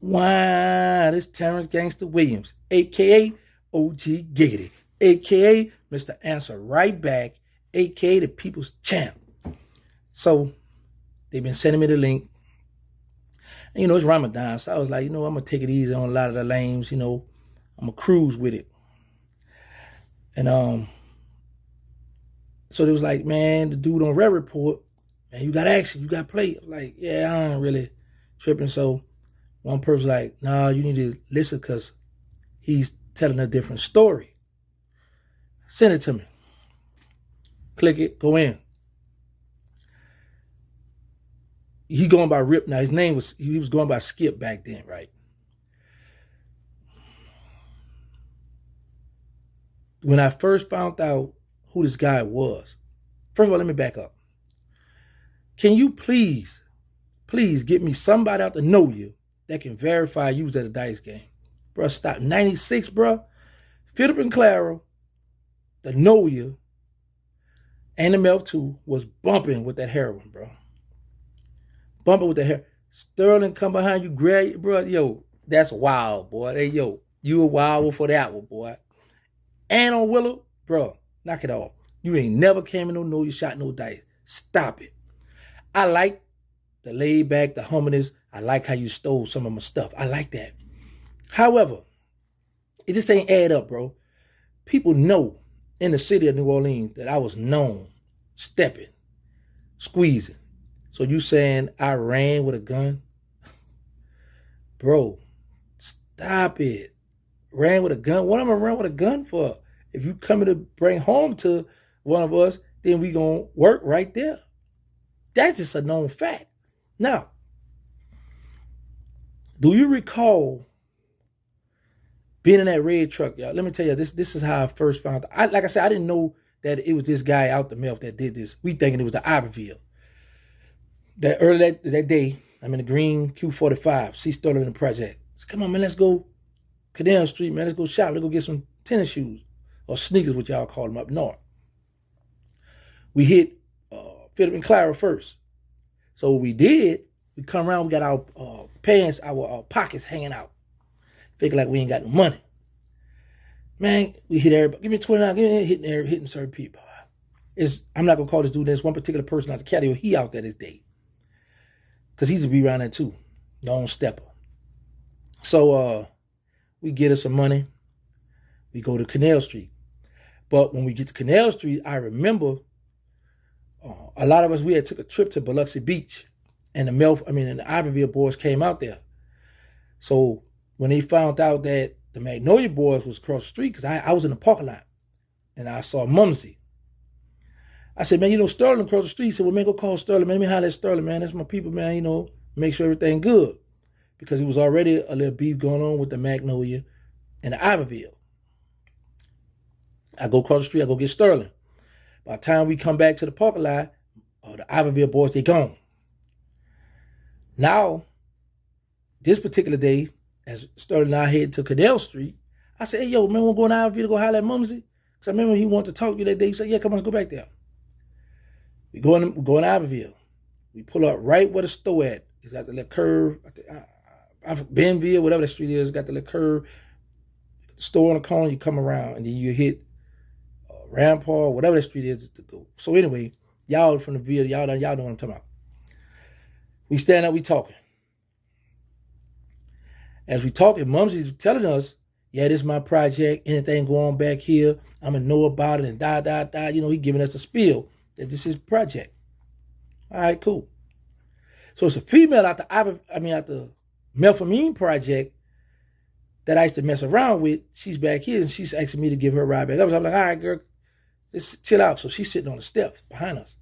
Wow, this Terrance Gangsta Williams, a.k.a. OG Giggity, a.k.a. Mr. Answer Right Back, a.k.a. the People's Champ. So, they've been sending me the link. And, it's Ramadan, so I was like, I'm going to take it easy on a lot of the lames, I'm going to cruise with it. And, so they was like, man, the dude on Red Report, man, you got action, you got play. I was like, yeah, I ain't really tripping. So, one person like, nah, you need to listen because he's telling a different story. Send it to me. Click it, go in. He going by Rip now. His name was, he was going by Skip back then, right? When I first found out who this guy was, first of all, let me back up. Can you please get me somebody out to know you that can verify you was at a dice game? Bro, stop. 96, bro. Philip and Clara, the know you, and the Melf 2 was bumping with that heroin, bro. Bumping with the hair. Sterling come behind you, grab you, bro. Yo, that's wild, boy. Hey, yo, you a wild for that one, boy. And on Willow, bro, knock it off. You ain't never came in no you shot no dice. Stop it. I like the laid back, the humbleness. I like how you stole some of my stuff. I like that. However, it just ain't add up, bro. People know in the city of New Orleans that I was known stepping, squeezing. So you saying I ran with a gun? Bro, stop it. Ran with a gun? What am I run with a gun for? If you coming to bring home to one of us, then we gonna work right there. That's just a known fact. Now, do you recall being in that red truck, y'all? Let me tell you, this is how I first found out. Like I said, I didn't know that it was this guy out the Melf that did this. We thinking it was the Iberville. That early that day, I'm in the green Q45, C Sterling in the project. I said, come on, man, let's go Canal Street, man. Let's go shop. Let's go get some tennis shoes or sneakers, what y'all call them up north. We hit Philip and Clara first. So what we did, we come around, we got our pants, our pockets hanging out. Figure like we ain't got no money. Man, we hit everybody. Give me 29, give me hitting certain people. I'm not gonna call this dude. There's one particular person out the caddy, he out there this day. Because he's to be around there too. Long stepper. So we get us some money. We go to Canal Street. But when we get to Canal Street, I remember a lot of us, we had took a trip to Biloxi Beach. And the Iberville boys came out there. So when they found out that the Magnolia boys was across the street, because I was in the parking lot. And I saw Mumsy. I said, man, Sterling across the street. He said, well, man, go call Sterling, man. Let me holler at Sterling, man. That's my people, man, make sure everything good. Because it was already a little beef going on with the Magnolia and the Iberville. I go across the street, I go get Sterling. By the time we come back to the parking lot, the Iberville boys, they gone. Now, this particular day, as Sterling and I head to Canal Street, I said, hey, yo, man, we're going to Iberville to go holler at Mumsy. Because I remember he wanted to talk to you that day. He said, yeah, come on, let's go back there. We go in Iberville. We pull up right where the store at. It's got the little curve. Benville, whatever the street is, got the little curve. The store on the corner, you come around, and then you hit Rampart, whatever the street is to go. So anyway, y'all from the Ville, y'all know what I'm talking about. We stand up, we talking. As we talking, Mumsy's telling us, yeah, this is my project. Anything going on back here, I'm going to know about it and he giving us a spiel that this is project. All right, cool. So it's a female out the Melphamine project that I used to mess around with. She's back here and she's asking me to give her a ride back. I'm like, all right, girl, just chill out. So she's sitting on the steps behind us.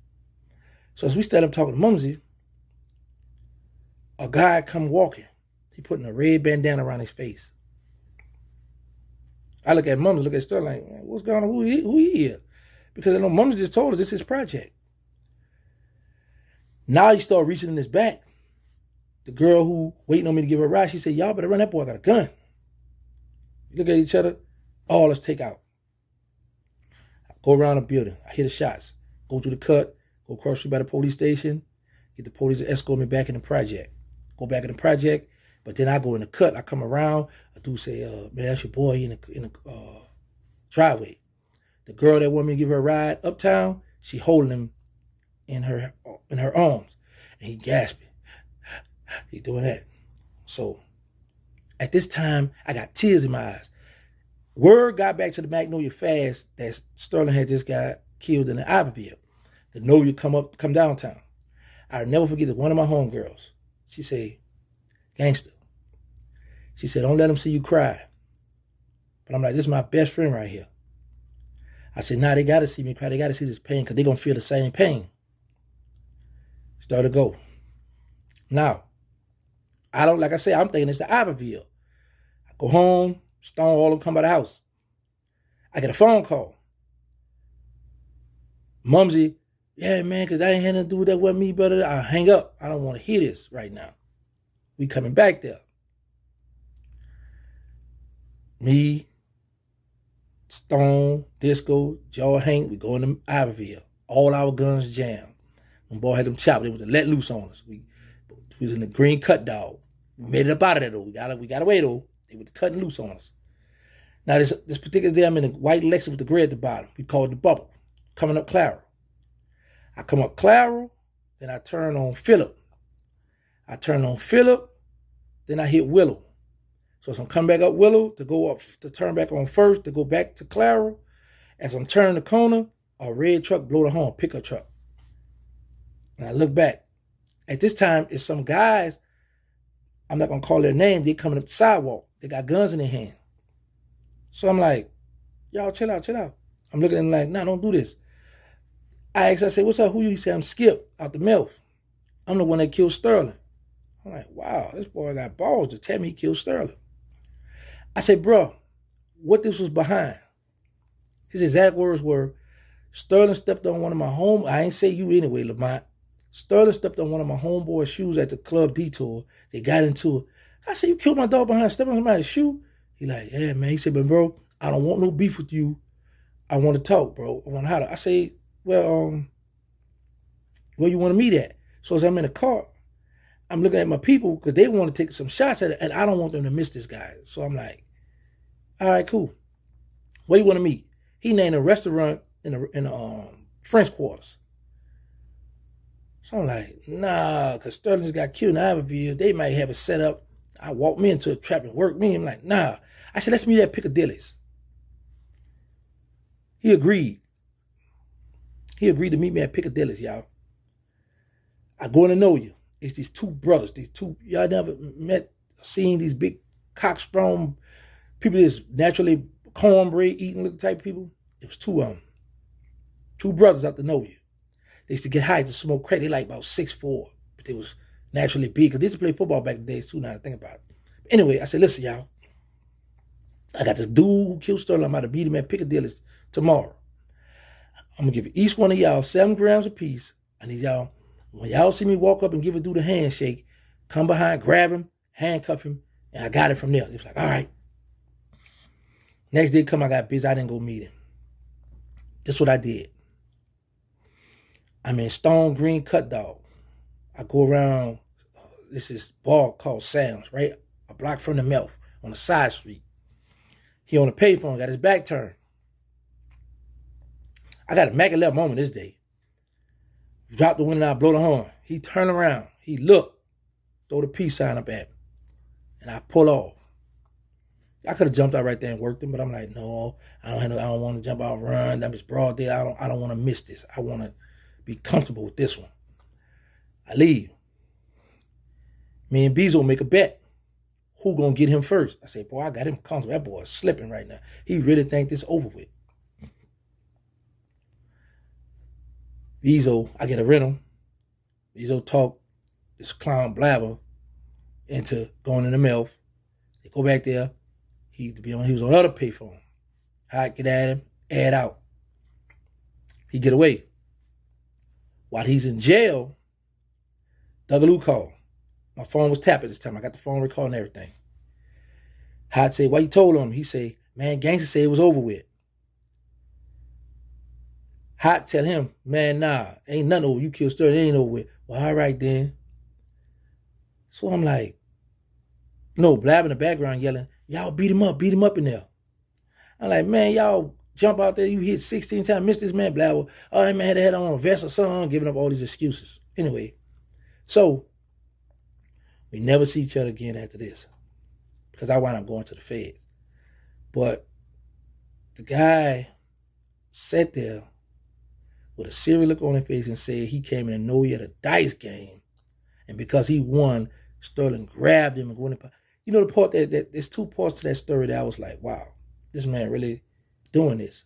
So as we stand up talking to Mumsy, a guy come walking. He putting a red bandana around his face. I look at Mumsy, look at Sterling like, what's going on? Who he is? Because I know Mumsy just told us this is his project. Now he started reaching in his back. The girl who waiting on me to give her a ride, she said, y'all better run, that boy got a gun. We look at each other, all let's take out. I go around the building, I hear the shots, go through the cut, go across the street by the police station, get the police to escort me back in the project. Go back in the project. But then I go in the cut. I come around. I do say, man, that's your boy in the driveway. The girl that wanted me to give her a ride uptown, she holding him in her arms, and he gasping. He doing that. So at this time, I got tears in my eyes. Word got back to the Magnolia fast that Sterling had just got killed in the Iberville. The Novia come downtown. I'll never forget that one of my homegirls, she said, Gangsta. She said, don't let them see you cry. But I'm like, this is my best friend right here. I said, nah, they got to see me cry. They got to see this pain because they're going to feel the same pain. Started to go. Now, like I said, I'm thinking it's the Iberville. I go home, Stone all them come by the house. I get a phone call. Mumsy, yeah, man, because I ain't had nothing to do with that with me, brother. I hang up. I don't want to hear this right now. We coming back there. Me, Stone, Disco, Joe, Hank, we going to Iberville. All our guns jammed. When boy had them chopped, they was let loose on us. We was in the green cut dog. We made it up out of there though. We got away though. They were cutting loose on us. Now this particular day I'm in a white Lexus with the gray at the bottom. We call it the bubble. Coming up Claro. I come up Claro, then I turn on Phillip. Then I hit Willow. So as I'm coming back up Willow to turn back on First to go back to Claro, as I'm turning the corner, a red truck blow the horn, pickup truck. And I look back. At this time, it's some guys, I'm not going to call their names, they coming up the sidewalk. They got guns in their hand. So I'm like, y'all chill out. I'm looking at them like, nah, don't do this. I say, what's up? Who you? He said, I'm Skip out the MILF. I'm the one that killed Sterling. I'm like, wow, this boy got balls to tell me he killed Sterling. I said, bro, what this was behind? His exact words were, Sterling stepped on one of my I ain't say you anyway, Lamont. Sterling stepped on one of my homeboy's shoes at the club detour. They got into it. I said, you killed my dog behind stepping on somebody's shoe? He like, yeah, man. He said, but bro, I don't want no beef with you. I want to talk, bro. I want to holler. I say, well, where you want to meet at? So as I'm in the car, I'm looking at my people because they want to take some shots at it, and I don't want them to miss this guy. So I'm like, all right, cool. Where you want to meet? He named a restaurant in the French Quarters. So I'm like, nah, because Sterling just got killed in Iberville. They might have it set up. I walked me into a trap and worked me. I'm like, nah. I said, let's meet at Piccadilly's. He agreed. He agreed to meet me at Piccadilly's, y'all. I go in to know you. It's these two brothers. Y'all never seen these big cock-strong people that's naturally cornbread eating type people. It was two of them. Two brothers out to know you. They used to get high to smoke crack. They like about 6'4", but they was naturally big. Because they used to play football back in the days too, now I think about it. Anyway, I said, listen, y'all. I got this dude who killed Sterling. I'm about to meet him at Piccadilly's tomorrow. I'm going to give each one of y'all 7 grams apiece. I need y'all, when y'all see me walk up and give a dude a handshake, come behind, grab him, handcuff him, and I got it from there. He was like, all right. Next day come, I got busy. I didn't go meet him. That's what I did. I'm in Stone Green Cut Dog. I go around, this is bar called Sam's, right? A block from the MILF on the side street. He on the payphone, got his back turned. I got a Mac-11 moment this day. Drop the window, I blow the horn. He turn around, he look, throw the peace sign up at me, and I pull off. I could have jumped out right there and worked him, but I'm like, no, I don't want to jump out, run. That was broad day. I don't want to miss this. I want to be comfortable with this one. I leave. Me and Bezo make a bet. Who gonna get him first? I say, boy, I got him comfortable. That boy is slipping right now. He really think this over with. Bezo, I get a rental. Bezo talk this clown blabber into going in the MILF. They go back there. He was on other payphone. I get at him, add out. He get away. While he's in jail, Dougaloo called. My phone was tapped at this time. I got the phone recording everything. I'd say, why you told on him? He say, man, Gangsta said it was over with. Hot tell him, man, nah, ain't nothing over. You killed Sterling, it ain't over with. Well, all right then. So I'm like, No, Blab in the background yelling, y'all beat him up in there. I'm like, man, y'all jump out there, you hit 16 times, miss this man, Blab. Oh, that man had a head on a vest or something, giving up all these excuses. Anyway, so we never see each other again after this because I wound up going to the Fed. But the guy sat there with a serious look on his face and said he came in and know he had a dice game. And because he won, Sterling grabbed him and went in. You know the part that there's two parts to that story that I was like, wow, this man really doing this.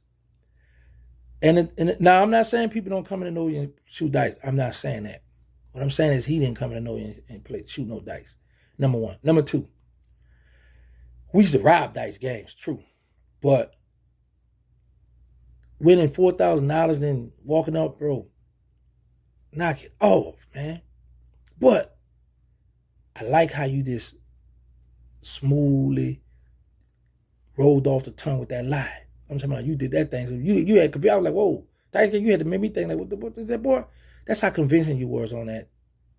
And now I'm not saying people don't come in and know you and shoot dice. I'm not saying that. What I'm saying is he didn't come in and know you and play shoot no dice. Number one. Number two, we used to rob dice games, true. But winning $4,000 then walking up, bro, knock it off, man. But I like how you just smoothly rolled off the tongue with that lie. I'm talking about you did that thing. So you had, I was like, whoa, you had to make me think like, what is that, boy? That's how convincing you was on that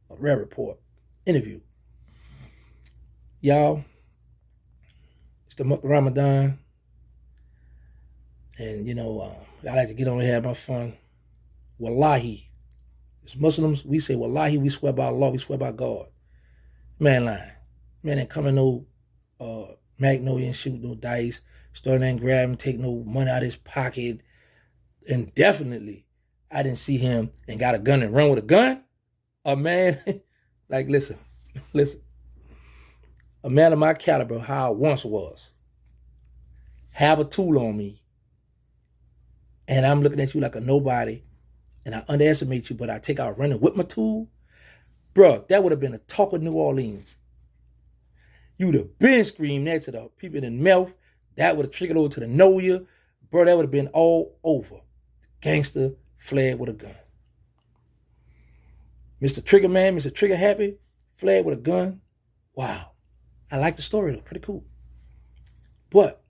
Rare Report interview. Y'all, it's the month of Ramadan. And, you know, I like to get on here and have my fun. Wallahi. As Muslims, we say, Wallahi, we swear by Allah, we swear by God. Man lying. Man ain't coming no Magnolia and shoot no dice. Starting and grab him, take no money out of his pocket. And definitely, I didn't see him and got a gun and run with a gun. A man, like, listen. A man of my caliber, how I once was, have a tool on me, and I'm looking at you like a nobody, and I underestimate you, but I take out running with my tool. Bruh, that would have been a talk of New Orleans. You would have been screamed that to the people in the mouth. That would have triggered over to the know you. Bro, that would have been all over. Gangster fled with a gun. Mr. Trigger Man, Mr. Trigger Happy, fled with a gun. Wow. I like the story though, pretty cool. But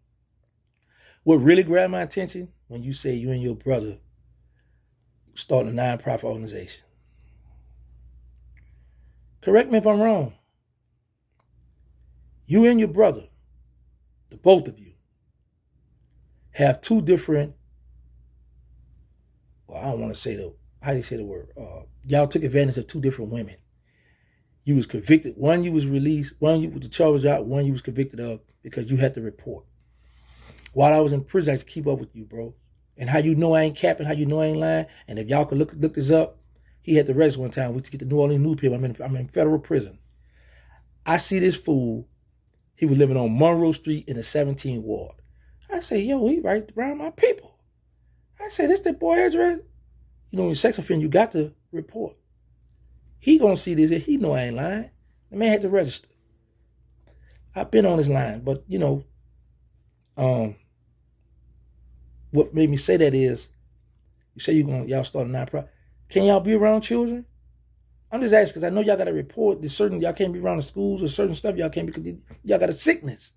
what really grabbed my attention when you say you and your brother starting a nonprofit organization. Correct me if I'm wrong. You and your brother, the both of you, have two different, well, I don't want to say how do you say the word? Y'all took advantage of two different women. You was convicted. One you was released. One you the charge was out. One you was convicted of because you had to report. While I was in prison, I used to keep up with you, bro. And how you know I ain't capping, how you know I ain't lying. And if y'all could look this up, he had to rest one time. We had to get the New Orleans newspaper. I'm in federal prison. I see this fool. He was living on Monroe Street in the 17th Ward. I say, yo, he right around my people. I say, this the boy address. You know, when sex offender, you got to report. He gonna see this. He know I ain't lying. The man had to register. I've been on his line, but you know, what made me say that is, you say y'all start a nonprofit. Can y'all be around children? I'm just asking because I know y'all got to report that y'all can't be around the schools or certain stuff y'all can't because y'all got a sickness.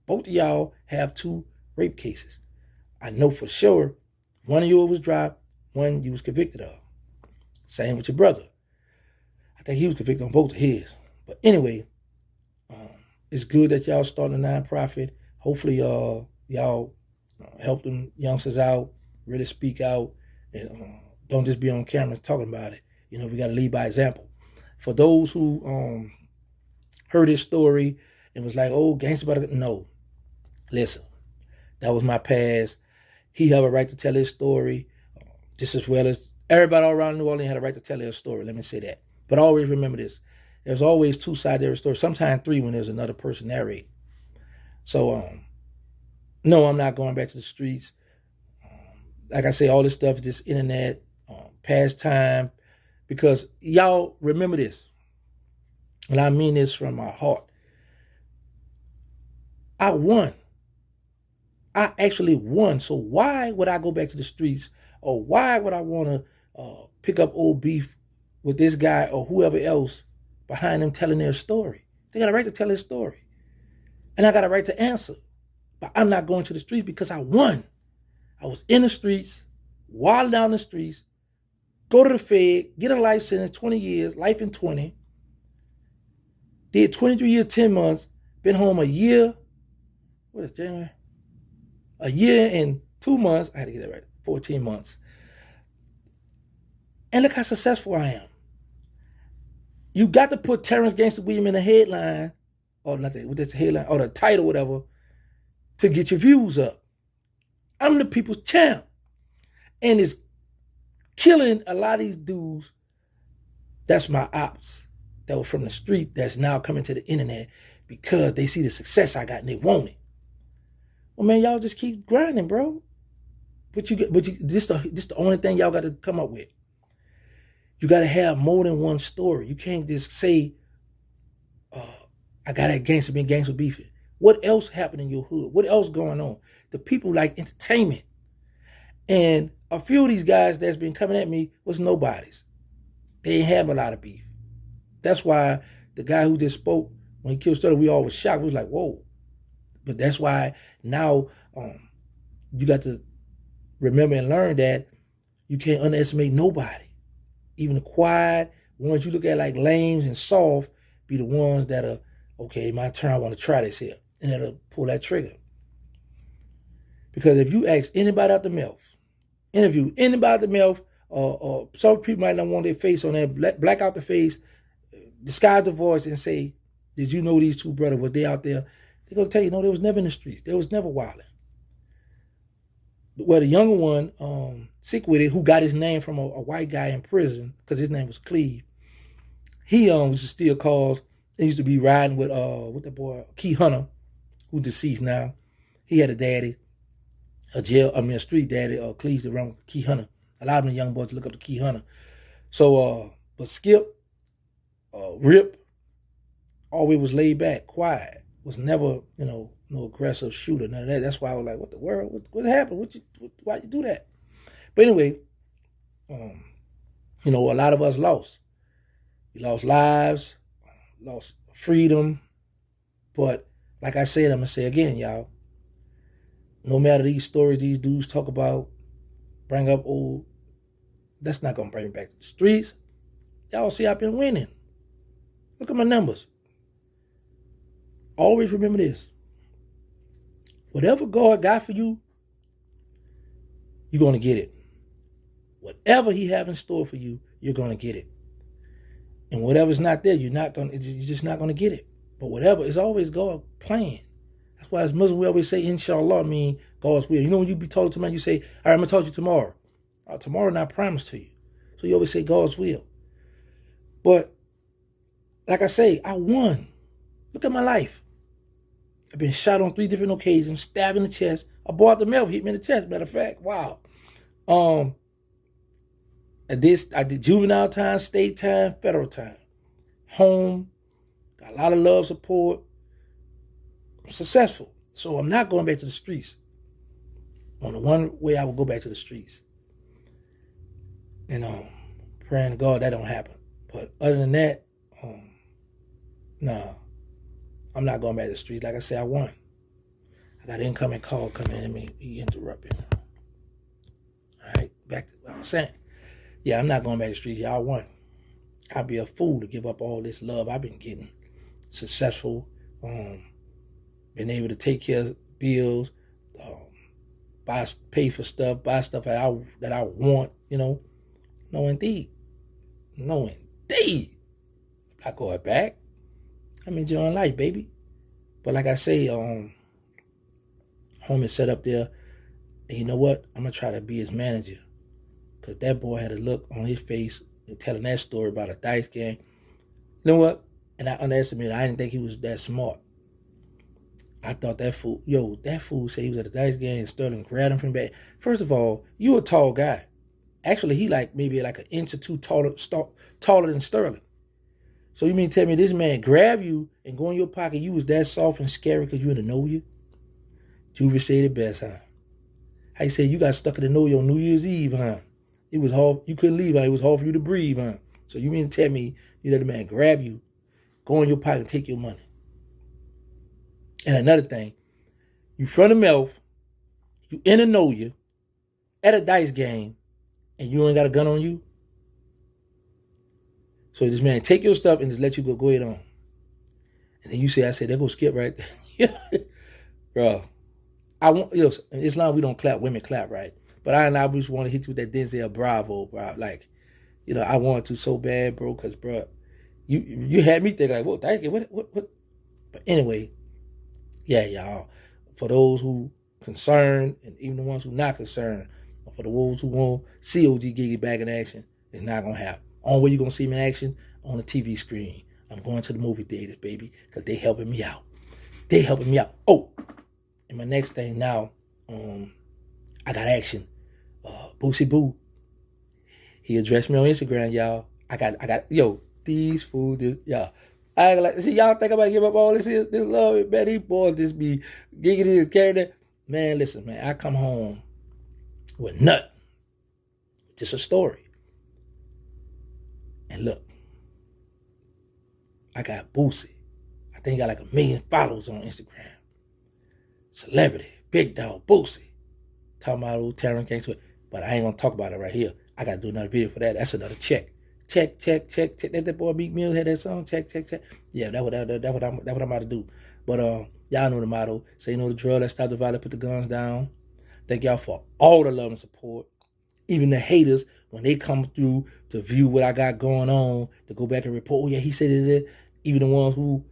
Both of y'all have 2 rape cases. I know for sure one of yours was dropped, one you was convicted of. Same with your brother. I think he was convicted on both of his. But anyway, it's good that y'all starting a nonprofit. Hopefully y'all help them youngsters out, really speak out, and don't just be on camera talking about it. You know, we got to lead by example. For those who heard his story and was like, oh, gangsta about it. No. Listen, that was my past. He have a right to tell his story just as well as everybody all around New Orleans had a right to tell their story. Let me say that. But always remember this. There's always 2 sides to every story, sometimes 3 when there's another person narrating. So, no, I'm not going back to the streets. Like I say, all this stuff is just internet, pastime. Because y'all remember this, and I mean this from my heart. I won. I actually won. So why would I go back to the streets, or why would I want to pick up old beef with this guy or whoever else behind them telling their story? They got a right to tell their story, and I got a right to answer. But I'm not going to the streets because I won. I was in the streets, wilding down the streets. Go to the Fed, get a life sentence, 20 years, life in 20. Did 23 years, 10 months. Been home a year. What is January? A year and 2 months. I had to get that right. 14 months. And look how successful I am. You got to put Terrance Gangsta Williams in the headline, or not with this headline, or the title, whatever, to get your views up. I'm the people's champ. And it's killing a lot of these dudes. That's my ops that were from the street that's now coming to the internet because they see the success I got and they want it. Well, man, y'all just keep grinding, bro. But this the only thing y'all got to come up with. You got to have more than one story. You can't just say, I got that gangster being gangster beefing. What else happened in your hood? What else going on? The people like entertainment. And a few of these guys that's been coming at me was nobodies. They ain't have a lot of beef. That's why the guy who just spoke, when he killed Sterling, we all was shocked. We was like, whoa. But that's why now you got to remember and learn that you can't underestimate nobody. Even the quiet ones you look at like lames and soft be the ones that are, okay, my turn, I want to try this here. And that'll pull that trigger. Because if you ask anybody out the mouth, interview anybody out the mouth, or some people might not want their face on there, black out the face, disguise the voice and say, did you know these two brothers, was they out there? They're going to tell you, no, they was never in the streets. They was never wilding. Well, the younger one, sick with it, who got his name from a white guy in prison, because his name was Cleve, he used to steal cars. He used to be riding with the boy, Key Hunter, who deceased now. He had a daddy, a street daddy, Cleve's around Key Hunter. A lot of the young boys look up to Key Hunter. So, but Skip, Rip, always was laid back, quiet. Was never, no aggressive shooter, none of that. That's why I was like, what the world? What happened? Why'd you do that? But anyway, a lot of us lost. We lost lives, lost freedom. But like I said, I'm going to say again, y'all, no matter these stories these dudes talk about, bring up old, that's not going to bring me back to the streets. Y'all see I've been winning. Look at my numbers. Always remember this. Whatever God got for you, you're going to get it. Whatever he have in store for you, you're going to get it. And whatever's not there, you're just not going to get it. But whatever, it's always God's plan. That's why as Muslims, we always say, inshallah, mean God's will. You know when you be told to man, you say, all right, I'm going to talk to you tomorrow. Tomorrow not promised to you. So you always say God's will. But like I say, I won. Look at my life. I've been shot on 3 different occasions, stabbed in the chest. A boy out the mail hit me in the chest, matter of fact. Wow. I did juvenile time, state time, federal time. Home. Got a lot of love, support. I'm successful. So I'm not going back to the streets. On the one way I will go back to the streets. And praying to God that don't happen. But other than that, nah. I'm not going back to the streets. Like I said, I won. I got an incoming call coming in and me interrupting. All right, back to what I was saying. Yeah, I'm not going back to the streets. Y'all won. I'd be a fool to give up all this love I've been getting. Successful, been able to take care of bills, pay for stuff, buy stuff that I want, No, indeed. No, indeed. I go it back. I'm enjoying life, baby. But like I say, home is set up there. And you know what? I'm going to try to be his manager. Because that boy had a look on his face telling that story about a dice game. You know what? And I underestimated. I didn't think he was that smart. I thought that fool said he was at a dice game and Sterling grabbed him from the back. First of all, you a tall guy. Actually, he maybe an inch or two taller than Sterling. So you mean tell me this man grab you and go in your pocket, you was that soft and scary because you didn't know you? Juvie said it best, huh? How you say you got stuck in the know you on New Year's Eve, huh? It was hard, you couldn't leave, huh? It was hard for you to breathe, huh? So you mean to tell me you let the man grab you, go in your pocket and take your money. And another thing, you front of mouth, you in a know you, at a dice game, and you ain't got a gun on you? So this man take your stuff and just let you go ahead on. And then you say, I said, there go Skip right there. Bro, I want, you know, in Islam, we don't clap, women clap, right? But I just want to hit you with that Denzel Bravo, bro. Like, you know, I want to so bad, bro, because, bro, you had me think, like, well, thank you, what? But anyway, yeah, y'all, for those who concerned, and even the ones who not concerned, for the ones who want COG Giggy back in action, it's not going to happen. Only way you're going to see me in action, on the TV screen. I'm going to the movie theaters, baby, because they helping me out. They helping me out. Oh, and my next thing now, I got action. Boosie Boo, he addressed me on Instagram, y'all. I got, yo, these fools, y'all. I ain't like, see, y'all think I'm about to give up all this love, man. These boys just be giggity and carrying that. Man, listen, man, I come home with nothing. Just a story. And look, I got Boosie. I think he got like 1 million followers on Instagram. Celebrity, big dog, Boosie. Talking about old Terrance Gangsta Williams. But I ain't gonna talk about it right here. I gotta do another video for that. That's another check. Check. That boy Meek Mill had that song. Check. Yeah, that's what I'm about to do. But y'all know the motto. Say no to drug. Let's stop the violence. Put the guns down. Thank y'all for all the love and support. Even the haters, when they come through to view what I got going on, to go back and report, oh yeah, he said it. Even the ones who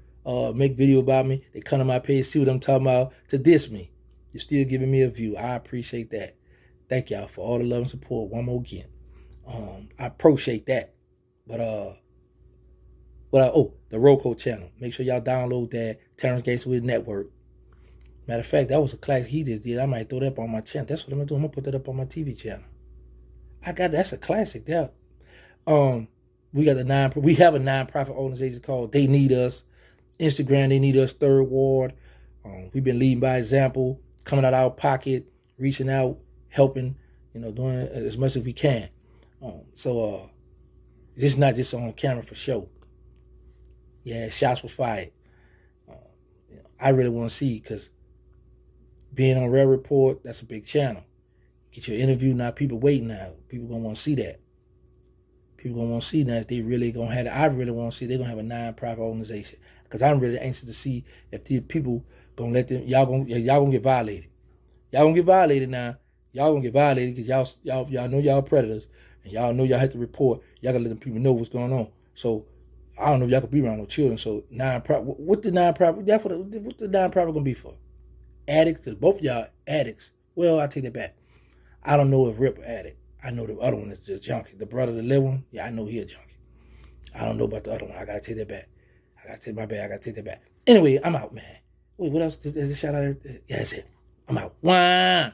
make video about me, they come to my page, see what I'm talking about, to diss me. You're still giving me a view. I appreciate that. Thank y'all for all the love and support. One more again. I appreciate that. But the Roku channel. Make sure y'all download that Terrance Gangsta Williams Network. Matter of fact, that was a class he just did. I might throw that up on my channel. That's what I'm gonna do. I'm gonna put that up on my TV channel. That's a classic there. We have a nonprofit organization called They Need Us. Instagram, They Need Us, Third Ward. We've been leading by example, coming out of our pocket, reaching out, helping, doing as much as we can. So it's not just on camera for show. Yeah, shots were fired. I really want to see, because being on Rail Report, that's a big channel. Get your interview now. People waiting now. People gonna want to see that. People gonna want to see now if they really gonna have it. I really want to see they're gonna have a nonprofit organization, because I'm really anxious to see if these people gonna let them. Y'all gonna get violated. Y'all gonna get violated now. Y'all gonna get violated because y'all know y'all predators, and y'all know y'all have to report. Y'all gotta let them people know what's going on. So I don't know if y'all could be around no children. So nonprofit. What's the nonprofit gonna be for? Addicts, because both of y'all addicts. Well, I take that back. I don't know if Rip an addict. I know the other one is a junkie. The brother, the little one, yeah, I know he a junkie. I don't know about the other one. I gotta take that back. I gotta take that back. Anyway, I'm out, man. Wait, what else? Is a shout out? Yeah, that's it. I'm out. Wah!